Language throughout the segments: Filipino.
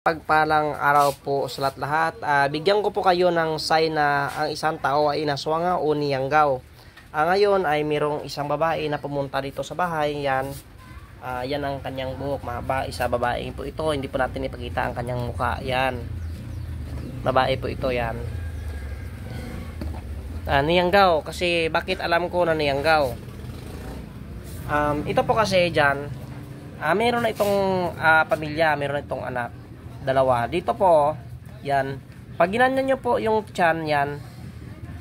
Pagpalang araw po sa lahat-lahat. Bigyan ko po kayo ng sign na ang isang tao ay inaswanga o niyanggaw. Ngayon ay mayroong isang babae na pumunta dito sa bahay. Yan. Yan ang kanyang buhok. Mahaba. Isa babae po ito. Hindi po natin ipakita ang kanyang mukha. Yan. Babae po ito. Yan. Niyanggaw. Kasi bakit alam ko na niyanggaw? Ito po kasi dyan. Mayroon na itong pamilya. Mayroon na itong anak. Dalawa. Dito po, yan. Pag ginanyan nyo po yung tiyan, yan.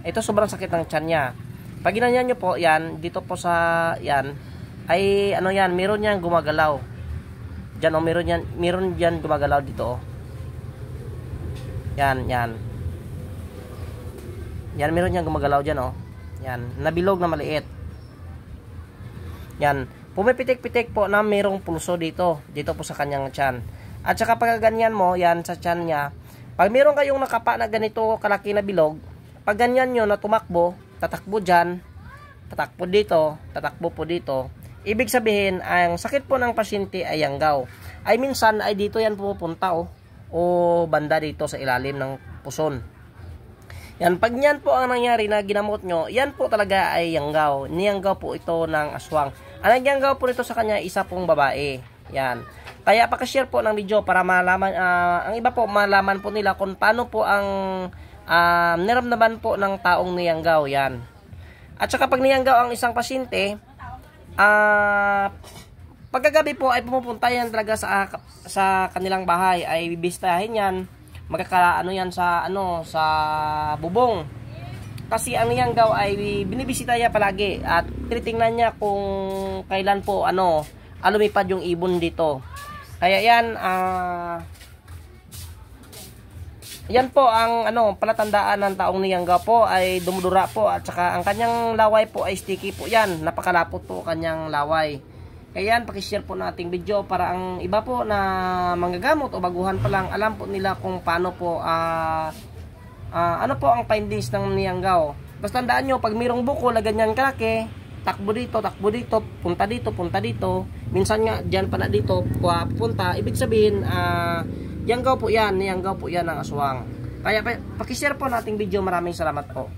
Ito sobrang sakit ng tiyan niya. Pag ginanyan nyo po, yan. Dito po sa, yan. Ay, ano yan, meron yan gumagalaw. Diyan, oh, meron yan gumagalaw dito, oh. Yan, yan. Yan, meron yan gumagalaw dyan, oh. Yan, nabilog na maliit. Yan. Pumipitik-pitik po na merong pulso dito. Dito po sa kanyang tiyan. At saka pag ganyan mo, yan sa tiyan niya, pag meron kayong nakapa na ganito kalaki na bilog, pag ganyan nyo na tumakbo, tatakbo dyan, tatakbo dito, tatakbo po dito, ibig sabihin, ang sakit po ng pasyente ay yanggaw. Ay minsan ay dito yan pupunta, oh, o banda dito sa ilalim ng puson. Yan, pag yan po ang nangyari na ginamot nyo, yan po talaga ay yanggaw. Niyanggaw po ito ng aswang. Ang nagyanggaw po nito sa kanya, isa pong babae. Yan. Kaya pakishare po ng video para malaman, ang iba po malaman po nila kung paano po ang niramdaman po ng taong niyanggaw. Yan. At saka pag niyanggaw ang isang pasyente, pagkagabi po ay pumupunta yan talaga sa kanilang bahay, ay bibistahin yan, magkakaano yan sa bubong. Kasi ang niyanggaw ay binibisita niya palagi at tinitingnan niya kung kailan po lumipad yung ibon dito. Kaya yan, yan po ang palatandaan ng taong niyanggaw po ay dumudura po, at saka ang kanyang laway po ay sticky po yan. Napakalapot po kanyang laway. Kaya yan, pakishare po nating video para ang iba po na manggagamot o baguhan pa lang, alam po nila kung paano po, ano po ang findings ng niyanggaw. Basta tandaan nyo, pag mayroong buko na ganyan kalaki, takbo dito, punta dito, punta dito. Minsan nga, dyan pa na dito, punta. Ibig sabihin, yanggaw po yan, niyanggaw po yan ng aswang. Kaya pakishare po nating video. Maraming salamat po.